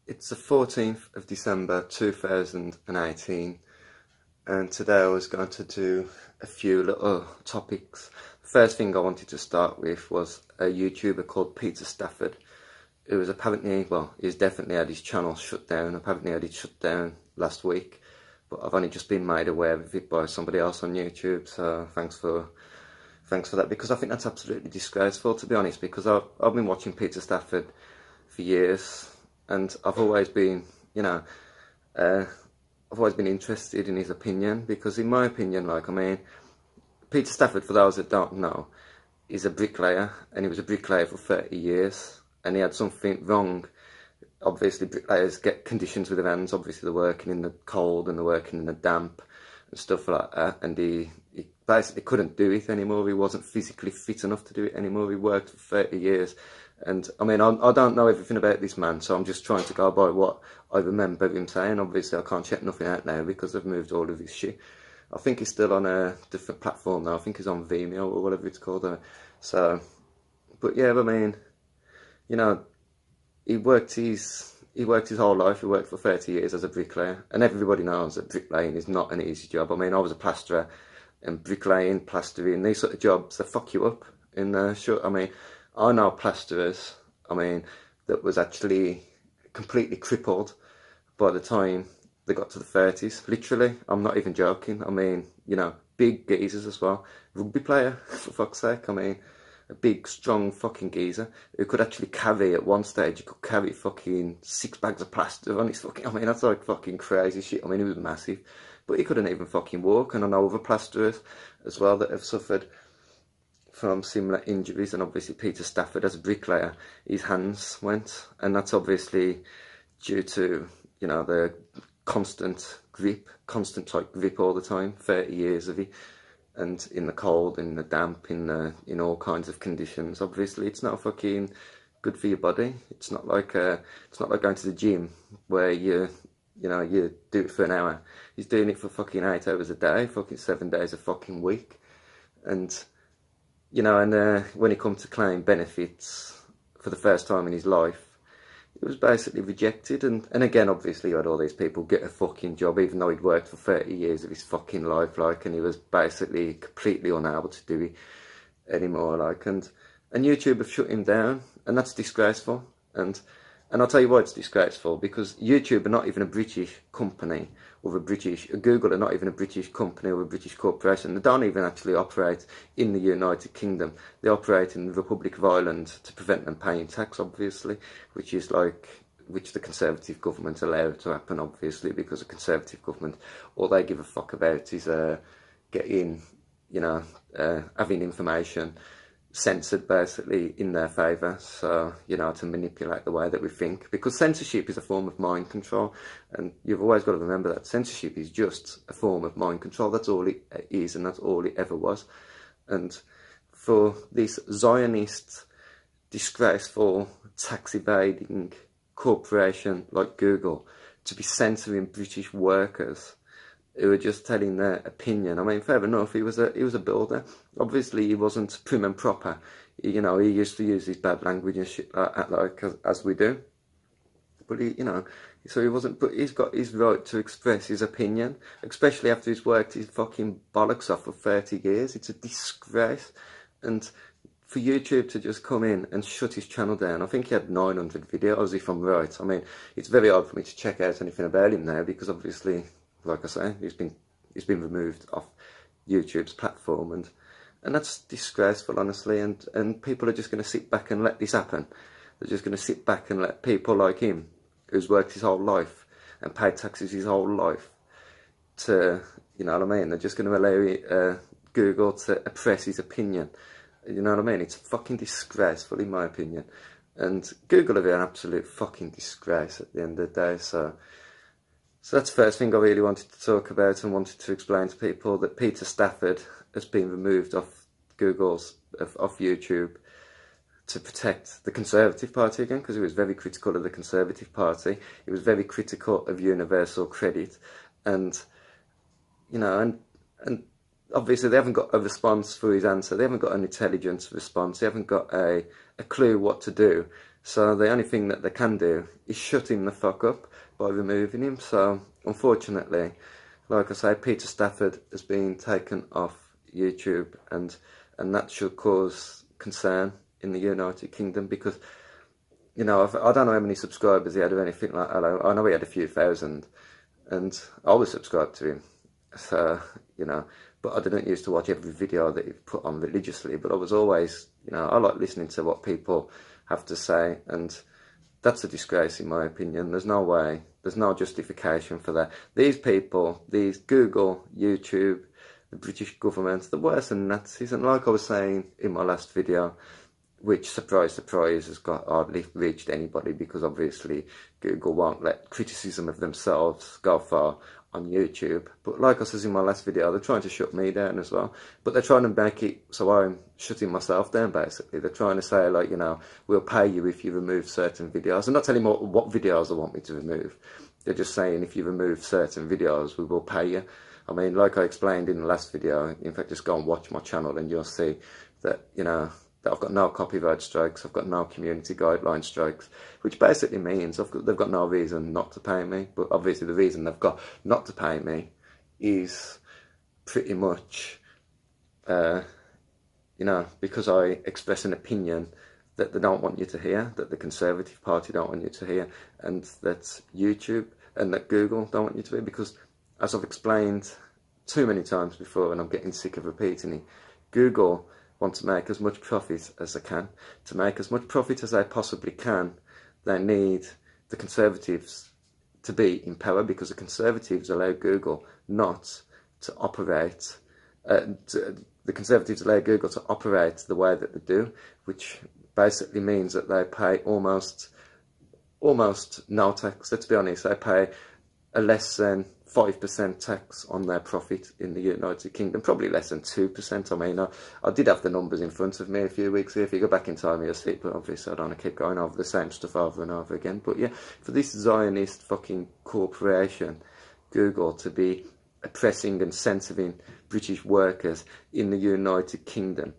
It's the 14th of December 2018, and today I was going to do a few little topics. The first thing I wanted to start with was a YouTuber called Peter Stafford, who was apparently, well, he's definitely had his channel shut down. Apparently had it shut down last week, but I've only just been made aware of it by somebody else on YouTube, so thanks for that, because I think that's absolutely disgraceful, to be honest, because I've been watching Peter Stafford for years, and I've always been, I've always been interested in his opinion, because in my opinion, Peter Stafford, for those that don't know, is a bricklayer, and he was a bricklayer for 30 years, and he had something wrong. Obviously, bricklayers get conditions with their hands. Obviously, they're working in the cold and they're working in the damp and stuff like that, and he basically couldn't do it anymore. He wasn't physically fit enough to do it anymore. He worked for 30 years. And I don't know everything about this man, so I'm just trying to go by what I remember him saying. Obviously, I can't check nothing out now because I've moved all of his shit. I think he's still on a different platform now. I think he's on Vimeo or whatever it's called. But yeah, he worked his whole life. He worked for 30 years as a bricklayer, and everybody knows that bricklaying is not an easy job. I was a plasterer, and bricklaying, plastering, these sort of jobs, they fuck you up in the short. I know plasterers, that was actually completely crippled by the time they got to the 30s. Literally, I'm not even joking. Big geezers as well. Rugby player, for fuck's sake. A big, strong fucking geezer who could actually carry, at one stage, he could carry fucking 6 bags of plaster on his fucking, that's like fucking crazy shit. He was massive, but he couldn't even fucking walk. And I know other plasterers as well that have suffered from similar injuries, and obviously Peter Stafford, as a bricklayer, his hands went, and that's obviously due to, the constant tight grip all the time, 30 years of it, and in the cold, in the damp, in all kinds of conditions. Obviously, it's not fucking good for your body. It's not like going to the gym where you do it for an hour. He's doing it for fucking 8 hours a day, fucking 7 days a fucking week, and when he come to claim benefits for the first time in his life, it was basically rejected. And again, obviously, you had all these people get a fucking job, even though he'd worked for 30 years of his fucking life, and he was basically completely unable to do it anymore, and YouTube have shut him down, and that's disgraceful. And I'll tell you why it's disgraceful, because YouTube are not even a British company, or Google are not even a British company or a British corporation. They don't even actually operate in the United Kingdom. They operate in the Republic of Ireland to prevent them paying tax, obviously, which the Conservative government allow it to happen, obviously, because the Conservative government, all they give a fuck about is having information censored basically in their favour, so to manipulate the way that we think, because censorship is a form of mind control, and you've always got to remember that censorship is just a form of mind control. That's all it is, and that's all it ever was. And for this Zionist, disgraceful, tax evading corporation like Google to be censoring British workers who were just telling their opinion. Fair enough, he was a builder. Obviously, he wasn't prim and proper. He used to use his bad language and shit as we do. But so he wasn't. But he's got his right to express his opinion, especially after he's worked his fucking bollocks off for 30 years. It's a disgrace, and for YouTube to just come in and shut his channel down. I think he had 900 videos, if I'm right. It's very hard for me to check out anything about him now, because obviously, like I say, he's been removed off YouTube's platform, and that's disgraceful, honestly. And people are just going to sit back and let this happen. They're just going to sit back and let people like him, who's worked his whole life and paid taxes his whole life, to, they're just going to allow Google to oppress his opinion. It's fucking disgraceful, in my opinion. And Google are an absolute fucking disgrace at the end of the day. So that's the first thing I really wanted to talk about, and wanted to explain to people, that Peter Stafford has been removed off off YouTube to protect the Conservative Party again, because he was very critical of the Conservative Party. He was very critical of universal credit, and obviously they haven't got a response for his answer. They haven't got an intelligence response. They haven't got a clue what to do So the only thing that they can do is shut him the fuck up by removing him. So unfortunately, like I say, Peter Stafford has been taken off YouTube, and that should cause concern in the United Kingdom, because I don't know how many subscribers he had or anything like that. I know he had a few thousand, and I was subscribed to him. So, but I didn't used to watch every video that he put on religiously, but I was always, I like listening to what people have to say, and that's a disgrace in my opinion. There's no way, there's no justification for that. These people, these Google, YouTube, the British government, they're worse than Nazis, and like I was saying in my last video, which, surprise, surprise, has got hardly reached anybody, because obviously Google won't let criticism of themselves go far on YouTube. But like I said in my last video, they're trying to shut me down as well. But they're trying to make it so I'm shutting myself down, basically. They're trying to say, like, we'll pay you if you remove certain videos. I'm not telling them what videos they want me to remove. They're just saying, if you remove certain videos, we will pay you. I mean, like I explained in the last video, in fact, just go and watch my channel and you'll see that, that I've got no copyright strikes, I've got no community guideline strikes, which basically means they've got no reason not to pay me. But obviously the reason they've got not to pay me is pretty much, because I express an opinion that they don't want you to hear, that the Conservative Party don't want you to hear, and that YouTube and that Google don't want you to hear, because, as I've explained too many times before, and I'm getting sick of repeating it, Google want to make as much profit as they can. To make as much profit as they possibly can, they need the Conservatives to be in power, because the Conservatives allow Google not to operate. The Conservatives allow Google to operate the way that they do, which basically means that they pay almost no tax. Let's be honest, they pay a less than 5% tax on their profit in the United Kingdom, probably less than 2%. I mean, I did have the numbers in front of me a few weeks ago. If you go back in time, you'll see it, but obviously I don't want to keep going over the same stuff over and over again. But yeah, for this Zionist fucking corporation, Google, to be oppressing and censoring British workers in the United Kingdom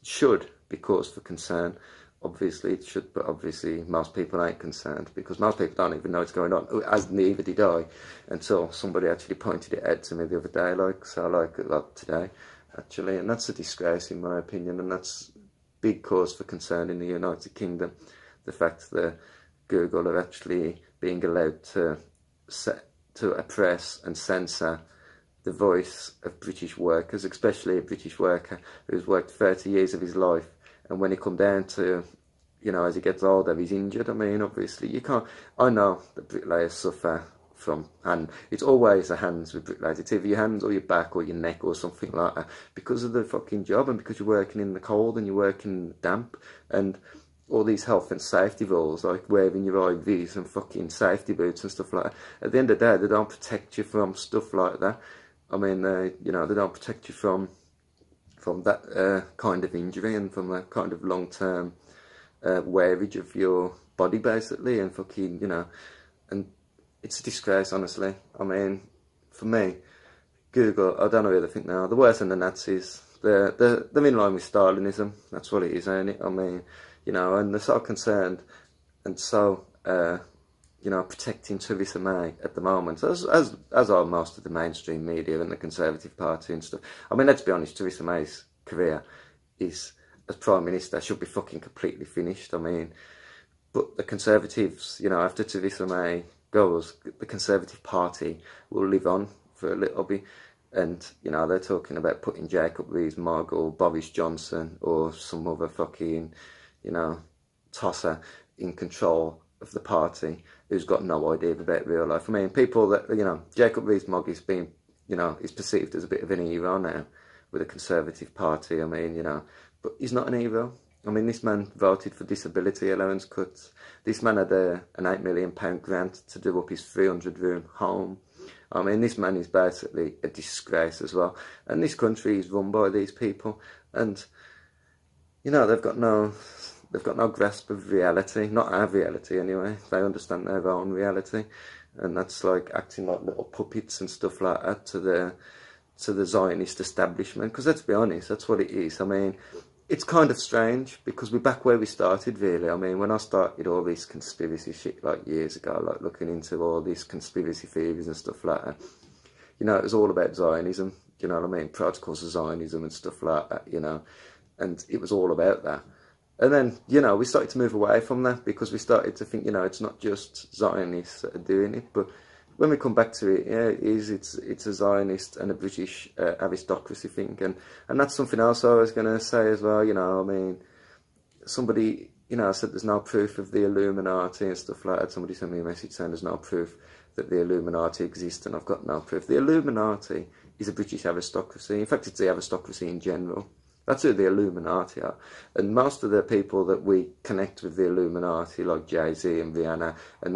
should be cause for concern. Obviously it should, but obviously most people ain't concerned, because most people don't even know what's going on, as neither did I, until somebody actually pointed it out to me the other day, like today, actually. And that's a disgrace in my opinion, and that's big cause for concern in the United Kingdom, the fact that Google are actually being allowed to oppress and censor the voice of British workers, especially a British worker who's worked 30 years of his life. And when it come down to, as he gets older, he's injured. I mean, obviously, you can't... I know that bricklayers suffer from hand. It's always the hands with bricklayers. It's either your hands or your back or your neck or something like that, because of the fucking job, and because you're working in the cold and you're working in the damp, and all these health and safety rules, like wearing your IVs and fucking safety boots and stuff like that. At the end of the day, they don't protect you from stuff like that. I mean, they don't protect you from that kind of injury, and from that kind of long-term wearage of your body, basically, and fucking, and it's a disgrace, honestly. I mean, for me, Google, I don't know who they think now, they're worse than the Nazis. They're in line with Stalinism, that's what it is, ain't it? I mean, and they're so concerned and so, protecting Theresa May at the moment, as are most of the mainstream media and the Conservative Party and stuff. I mean, let's be honest, Theresa May's career as Prime Minister should be fucking completely finished. I mean, but the Conservatives, after Theresa May goes, the Conservative Party will live on for a little bit. And, they're talking about putting Jacob Rees-Mogg or Boris Johnson or some other fucking, tosser in control of the party, who's got no idea about real life. I mean, people that, Jacob Rees-Mogg is being, is perceived as a bit of an hero now with the Conservative Party. I mean, but he's not an hero. I mean, this man voted for disability allowance cuts. This man had an £8 million grant to do up his 300-room home. I mean, this man is basically a disgrace as well. And this country is run by these people. And, they've got no grasp of reality. Not our reality, anyway. They understand their own reality. And that's like acting like little puppets and stuff like that to the Zionist establishment. Because let's be honest, that's what it is. I mean, it's kind of strange because we're back where we started, really. I mean, when I started all this conspiracy shit like years ago, like looking into all these conspiracy theories and stuff like that, you know, it was all about Zionism, you know what I mean? Protocols of Zionism and stuff like that, you know, and it was all about that. And then, you know, we started to move away from that because we started to think, you know, it's not just Zionists that are doing it, but when we come back to it, yeah, it's a Zionist and a British aristocracy thing, and that's something else I was going to say as well. You know, I mean, somebody, you know, said there's no proof of the Illuminati and stuff like that. Somebody sent me a message saying there's no proof that the Illuminati exist, and I've got no proof. The Illuminati is a British aristocracy. In fact, it's the aristocracy in general. That's who the Illuminati are. And most of the people that we connect with the Illuminati, like Jay-Z and Rihanna, and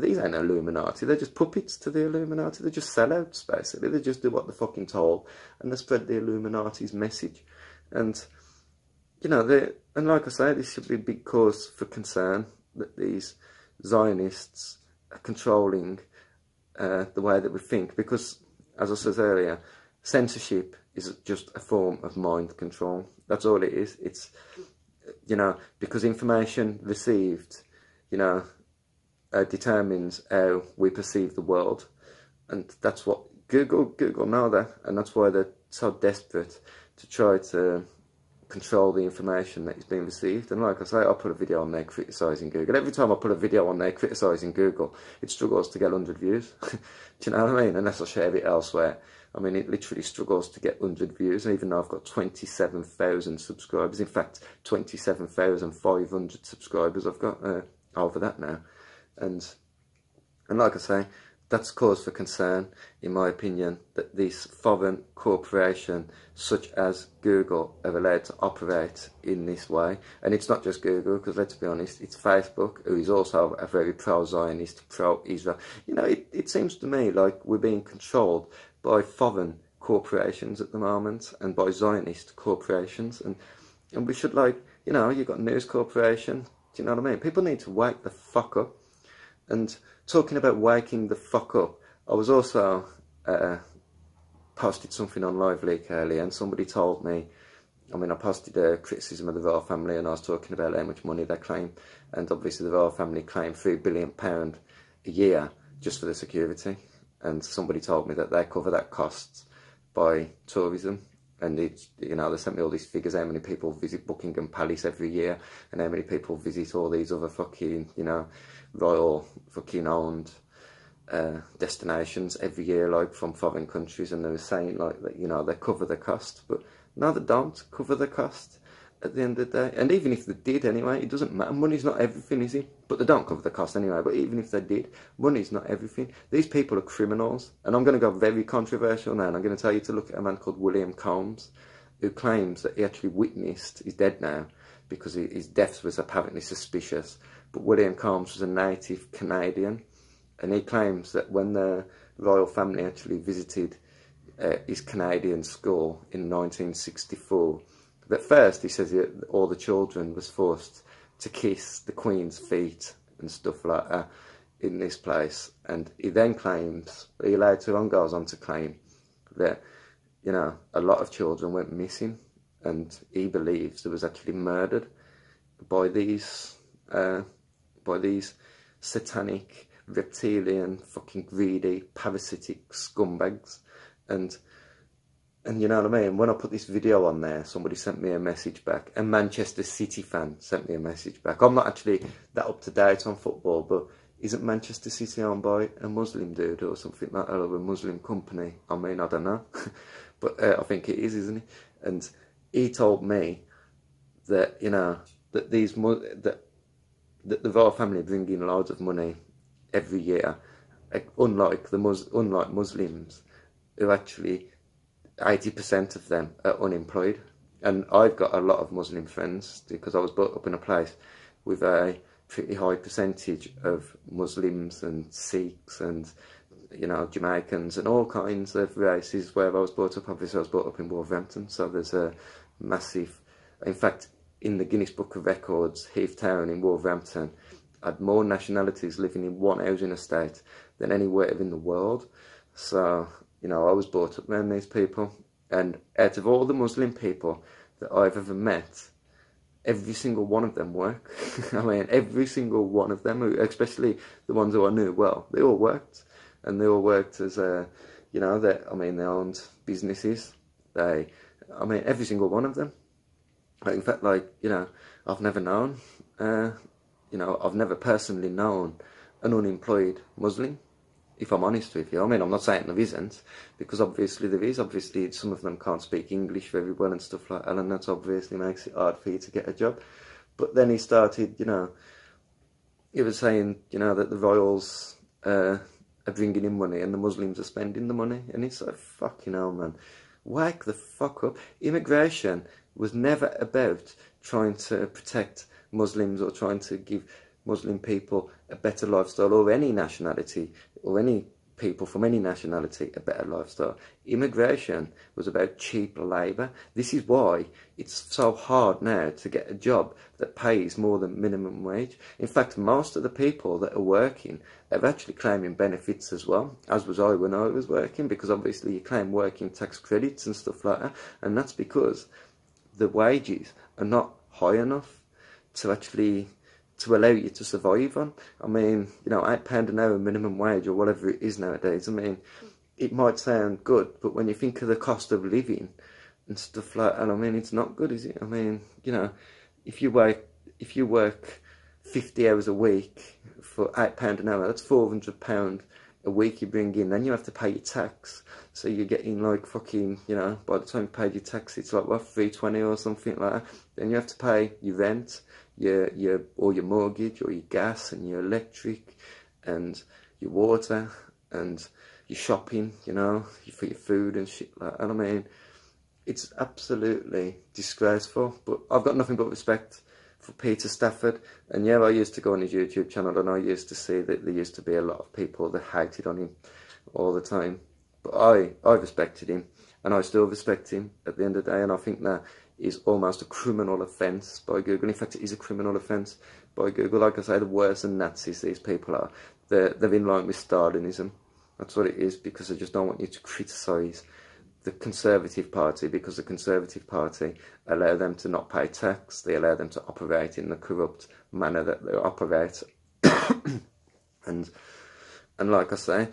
these ain't Illuminati. They're just puppets to the Illuminati. They're just sellouts, basically. They just do what they're fucking told, and they spread the Illuminati's message. And, you know, and like I say, this should be a big cause for concern that these Zionists are controlling the way that we think. Because, as I said earlier, censorship is just a form of mind control. That's all it is. It's, you know, because information received, you know, determines how we perceive the world. And that's what Google know that, and that's why they're so desperate to try to control the information that is being received. And like I say, I put a video on there criticising Google. Every time I put a video on there criticising Google, it struggles to get 100 views. Do you know what I mean? Unless I share it elsewhere. I mean, it literally struggles to get 100 views, even though I've got 27,000 subscribers. In fact, 27,500 subscribers. I've got over that now. And like I say, that's cause for concern, in my opinion, that these foreign corporations, such as Google, are allowed to operate in this way. And it's not just Google, because let's be honest, it's Facebook, who is also a very pro-Zionist, pro-Israel. You know, it seems to me like we're being controlled by foreign corporations at the moment, and by Zionist corporations. And we should, like, you know, you've got News Corporation, do you know what I mean? People need to wake the fuck up. And talking about waking the fuck up, I was also posted something on Live Leak earlier, and somebody told me, I mean, I posted a criticism of the royal family, and I was talking about how much money they claim, and obviously the royal family claim £3 billion a year just for the security, and somebody told me that they cover that cost by tourism. And it's, you know, they sent me all these figures, how many people visit Buckingham Palace every year, and how many people visit all these other fucking, you know, royal fucking owned destinations every year, like from foreign countries. And they were saying, like, that, you know, they cover the cost, but no, they don't cover the cost at the end of the day. And even if they did anyway, it doesn't matter. Money's not everything, is it? But they don't cover the cost anyway. But even if they did, money's not everything. These people are criminals. And I'm going to go very controversial now, and I'm going to tell you to look at a man called William Combs, who claims that he actually witnessed, he's dead now, because his death was apparently suspicious. But William Combs was a native Canadian, and he claims that when the royal family actually visited his Canadian school in 1964, at first, he says all the children was forced to kiss the Queen's feet and stuff like that in this place. And he then claims, he later on goes on to claim that, you know, a lot of children went missing, and he believes there was actually murdered by these satanic, reptilian, fucking greedy, parasitic scumbags. And you know what I mean? When I put this video on there, somebody sent me a message back. A Manchester City fan sent me a message back. I'm not actually that up to date on football, but isn't Manchester City owned by a Muslim dude or something like that, or a Muslim company? I mean, I don't know. But I think it is, isn't it? And he told me that, you know, that that the royal family bring in loads of money every year, unlike Muslims, who actually 80% of them are unemployed. And I've got a lot of Muslim friends because I was brought up in a place with a pretty high percentage of Muslims and Sikhs and, you know, Jamaicans and all kinds of races where I was brought up. Obviously, I was brought up in Wolverhampton, so there's a massive... In fact, in the Guinness Book of Records, Heath Town in Wolverhampton had more nationalities living in one housing estate than anywhere in the world. So, you know, I was brought up around these people, and out of all the Muslim people, that I've ever met, every single one of them work. I mean, every single one of them, especially the ones who I knew well, they all worked. And they all worked as, you know, they owned businesses. I mean, every single one of them. Like, in fact, like, you know, I've never known, you know, I've never personally known an unemployed Muslim, if I'm honest with you. I mean, I'm not saying there isn't, because obviously there is. Obviously, some of them can't speak English very well and stuff like that, and that obviously makes it hard for you to get a job. But then he started, you know, he was saying, you know, that the royals are bringing in money and the Muslims are spending the money. And it's like, fucking hell, man. Wake the fuck up. Immigration was never about trying to protect Muslims or trying to give Muslim people a better lifestyle, or any nationality, or any people from any nationality a better lifestyle. Immigration was about cheap labour. This is why it's so hard now to get a job that pays more than minimum wage. In fact, most of the people that are working are actually claiming benefits as well, as was I when I was working, because obviously you claim working tax credits and stuff like that, and that's because the wages are not high enough to actually to allow you to survive on. I mean, you know, £8 an hour minimum wage or whatever it is nowadays, I mean, it might sound good, but when you think of the cost of living and stuff like that, I mean, it's not good, is it? I mean, you know, if you work 50 hours a week for £8 an hour, that's £400 a week you bring in, then you have to pay your tax. So you're getting like fucking, you know, by the time you paid your tax, it's like, what, 320 or something like that. Then you have to pay your rent, your mortgage, or your gas, and your electric, and your water, and your shopping, you know, for your food and shit like that. And I mean, it's absolutely disgraceful. But I've got nothing but respect for Peter Stafford. And yeah, I used to go on his YouTube channel, and I used to see that there used to be a lot of people that hated on him all the time. But I respected him, and I still respect him at the end of the day. And I think that is almost a criminal offence by Google. In fact, it is a criminal offence by Google. Like I say, the worse than Nazis these people are. They're in line with Stalinism. That's what it is, because they just don't want you to criticise the Conservative Party, because the Conservative Party allow them to not pay tax. They allow them to operate in the corrupt manner that they operate. and like I say,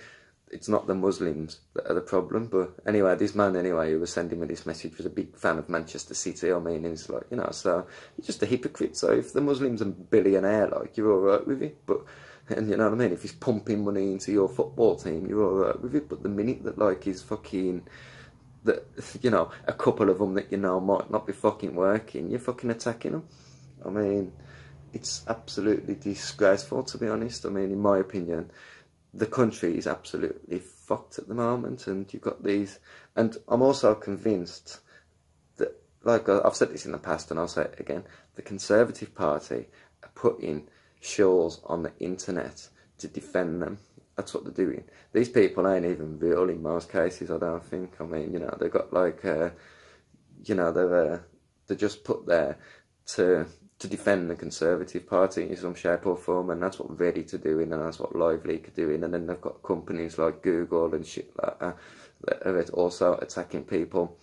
it's not the Muslims that are the problem. But anyway, this man who was sending me this message was a big fan of Manchester City. I mean, he's like, you know, so you're just a hypocrite. So if the Muslim's a billionaire, like, you're alright with it. But, and you know what I mean, if he's pumping money into your football team, you're alright with it. But the minute that, like, he's fucking, that, you know, a couple of them that you know might not be fucking working, you're fucking attacking them. I mean, it's absolutely disgraceful, to be honest. I mean, in my opinion, the country is absolutely fucked at the moment, and you've got these, and I'm also convinced that, like I've said this in the past and I'll say it again, the Conservative Party are putting shills on the internet to defend them. That's what they're doing. These people ain't even real in most cases, I don't think. I mean, you know, they've got like, you know, they're just put there to defend the Conservative Party in some shape or form, and that's what Reddit are doing, and that's what LiveLeak are doing, and then they've got companies like Google and shit like that that are also attacking people,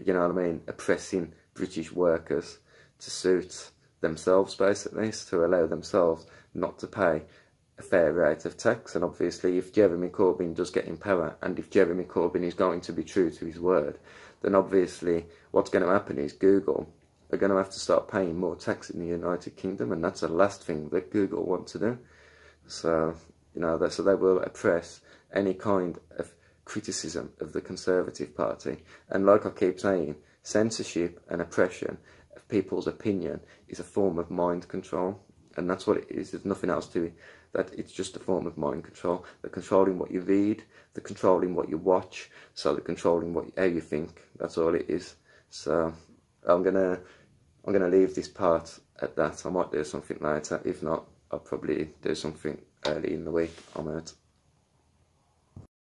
you know what I mean, oppressing British workers to suit themselves, basically, to allow themselves not to pay a fair rate of tax. And obviously, if Jeremy Corbyn does get in power, and if Jeremy Corbyn is going to be true to his word, then obviously what's going to happen is Google are going to have to start paying more tax in the United Kingdom, and that's the last thing that Google want to do. So, you know, so they will oppress any kind of criticism of the Conservative Party. And like I keep saying, censorship and oppression of people's opinion is a form of mind control, and that's what it is. There's nothing else to it. That it's just a form of mind control. They're controlling what you read, they're controlling what you watch, so they're controlling how you think. That's all it is. So I'm gonna leave this part at that. I might do something later. If not, I'll probably do something early in the week. I'm out.